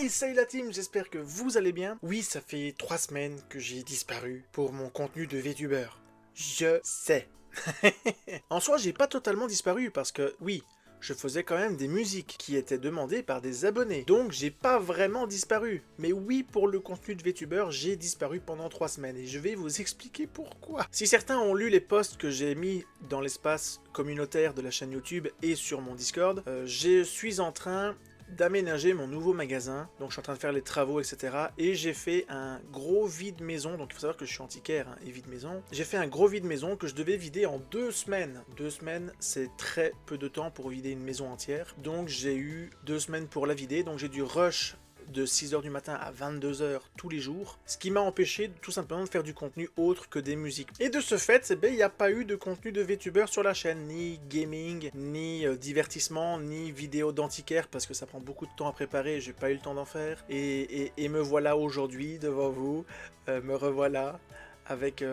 Hey, salut la team, j'espère que vous allez bien. Oui, ça fait 3 semaines que j'ai disparu pour mon contenu de VTuber. Je sais. En soi, j'ai pas totalement disparu parce que, oui, je faisais quand même des musiques qui étaient demandées par des abonnés. Donc, j'ai pas vraiment disparu. Mais oui, pour le contenu de VTuber, j'ai disparu pendant 3 semaines et je vais vous expliquer pourquoi. Si certains ont lu les posts que j'ai mis dans l'espace communautaire de la chaîne YouTube et sur mon Discord, je suis en train d'aménager mon nouveau magasin, donc je suis en train de faire les travaux, etc. Et j'ai fait un gros vide maison, donc il faut savoir que je suis antiquaire hein, et vide maison. J'ai fait un gros vide maison que je devais vider en 2 semaines. 2 semaines, c'est très peu de temps pour vider une maison entière. Donc j'ai eu 2 semaines pour la vider, donc j'ai dû rush de 6h du matin à 22h tous les jours, ce qui m'a empêché tout simplement de faire du contenu autre que des musiques. Et de ce fait, il n'y a pas eu de contenu de VTuber sur la chaîne, ni gaming, ni divertissement, ni vidéo d'antiquaire, parce que ça prend beaucoup de temps à préparer et j'ai pas eu le temps d'en faire. Et me voilà aujourd'hui devant vous, me revoilà avec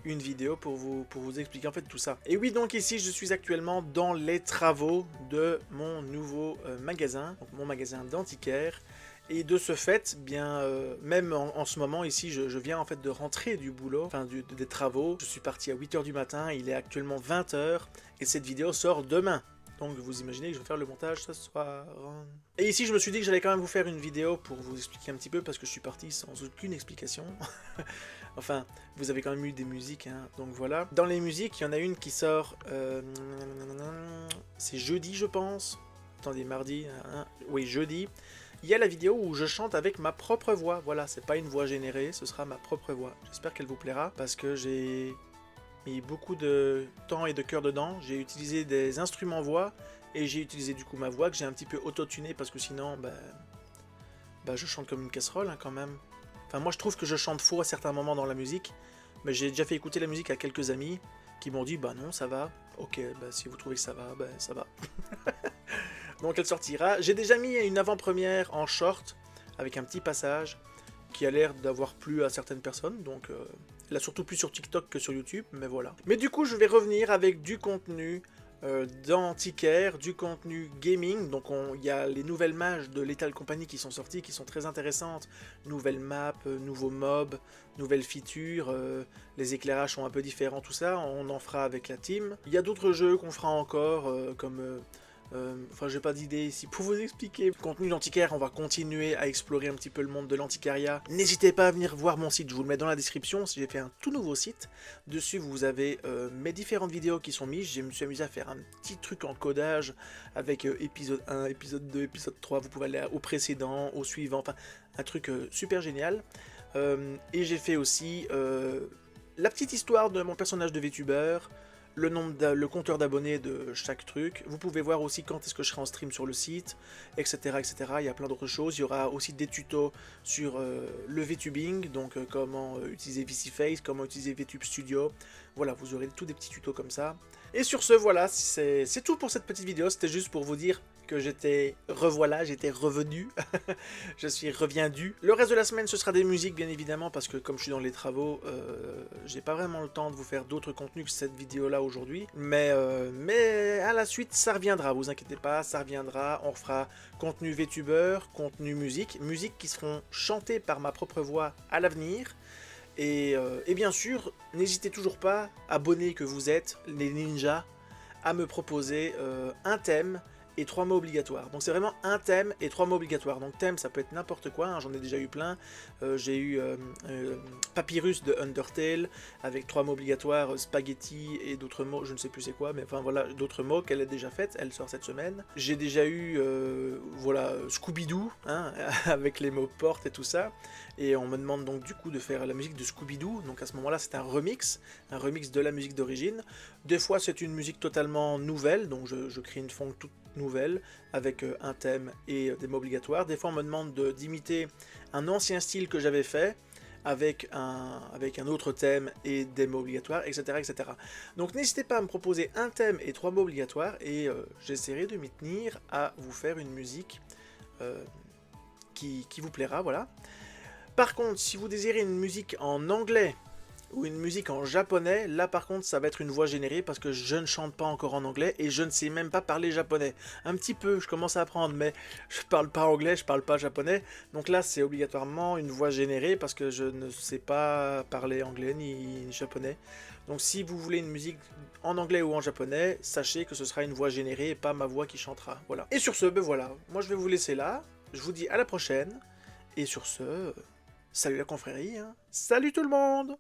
une vidéo pour vous expliquer en fait tout ça. Et oui, donc ici je suis actuellement dans les travaux de mon nouveau magasin, donc mon magasin d'antiquaire. Et de ce fait, bien, même en ce moment ici, je viens en fait de rentrer du boulot, enfin des travaux. Je suis parti à 8h du matin, il est actuellement 20h et cette vidéo sort demain. Donc vous imaginez que je vais faire le montage ce soir. Et ici je me suis dit que j'allais quand même vous faire une vidéo pour vous expliquer un petit peu parce que je suis parti sans aucune explication. Enfin, vous avez quand même eu des musiques, hein, donc voilà. Dans les musiques, il y en a une qui sort, c'est jeudi je pense. Attendez, mardi, hein, oui jeudi. Il y a la vidéo où je chante avec ma propre voix, voilà, c'est pas une voix générée, ce sera ma propre voix. J'espère qu'elle vous plaira, parce que j'ai mis beaucoup de temps et de cœur dedans. J'ai utilisé des instruments voix, et j'ai utilisé du coup ma voix, que j'ai un petit peu auto-tuné, parce que sinon, je chante comme une casserole hein, quand même. Enfin, moi je trouve que je chante faux à certains moments dans la musique, mais j'ai déjà fait écouter la musique à quelques amis, qui m'ont dit, bah non, ça va. Ok, si vous trouvez que ça va, ça va. Donc elle sortira. J'ai déjà mis une avant-première en short avec un petit passage qui a l'air d'avoir plu à certaines personnes. Donc elle a surtout plu sur TikTok que sur YouTube, mais voilà. Mais du coup je vais revenir avec du contenu d'antiquaire, du contenu gaming. Donc il y a les nouvelles mages de Lethal Company qui sont sorties, qui sont très intéressantes. Nouvelles maps, nouveaux mobs, nouvelles features, les éclairages sont un peu différents, tout ça. On en fera avec la team. Il y a d'autres jeux qu'on fera encore, comme... Enfin, j'ai pas d'idée ici pour vous expliquer. Contenu d'antiquaire, on va continuer à explorer un petit peu le monde de l'antiquariat. N'hésitez pas à venir voir mon site, je vous le mets dans la description. J'ai fait un tout nouveau site. Dessus, vous avez mes différentes vidéos qui sont mises. Je me suis amusé à faire un petit truc en codage avec épisode 1, épisode 2, épisode 3. Vous pouvez aller au précédent, au suivant. Enfin, un truc super génial. Et j'ai fait aussi la petite histoire de mon personnage de VTuber. Le compteur d'abonnés de chaque truc. Vous pouvez voir aussi quand est-ce que je serai en stream sur le site, etc. etc. Il y a plein d'autres choses. Il y aura aussi des tutos sur le VTubing, donc comment utiliser VCFace, comment utiliser VTube Studio. Voilà, vous aurez tous des petits tutos comme ça. Et sur ce, voilà, c'est tout pour cette petite vidéo. C'était juste pour vous dire que j'étais revenu, je suis reviendu. Le reste de la semaine, ce sera des musiques, bien évidemment, parce que comme je suis dans les travaux, j'ai pas vraiment le temps de vous faire d'autres contenus que cette vidéo-là aujourd'hui. Mais à la suite, ça reviendra, vous inquiétez pas, ça reviendra. On fera contenu VTuber, contenu musique qui seront chantés par ma propre voix à l'avenir. Et bien sûr, n'hésitez toujours pas, abonnés que vous êtes, les ninjas, à me proposer un thème et 3 mots obligatoires. Donc c'est vraiment un thème et 3 mots obligatoires. Donc thème, ça peut être n'importe quoi, hein, j'en ai déjà eu plein. J'ai eu Papyrus de Undertale, avec 3 mots obligatoires, spaghetti et d'autres mots, je ne sais plus c'est quoi, mais enfin voilà, d'autres mots qu'elle a déjà faites, elle sort cette semaine. J'ai déjà eu, voilà, Scooby-Doo, hein, avec les mots porte et tout ça. Et on me demande donc du coup de faire la musique de Scooby-Doo, donc à ce moment-là c'est un remix de la musique d'origine. Des fois c'est une musique totalement nouvelle, donc je crée une funk toute nouvelle avec un thème et des mots obligatoires. Des fois on me demande d'imiter un ancien style que j'avais fait avec un autre thème et des mots obligatoires, etc. etc. Donc n'hésitez pas à me proposer un thème et 3 mots obligatoires et j'essaierai de m'y tenir à vous faire une musique qui vous plaira, voilà. Par contre, si vous désirez une musique en anglais ou une musique en japonais, là par contre ça va être une voix générée parce que je ne chante pas encore en anglais et je ne sais même pas parler japonais. Un petit peu, je commence à apprendre, mais je parle pas anglais, je parle pas japonais. Donc là c'est obligatoirement une voix générée parce que je ne sais pas parler anglais ni japonais. Donc si vous voulez une musique en anglais ou en japonais, sachez que ce sera une voix générée et pas ma voix qui chantera. Voilà. Et sur ce, ben voilà, moi je vais vous laisser là. Je vous dis à la prochaine. Et sur ce, salut la confrérie, hein. Salut tout le monde!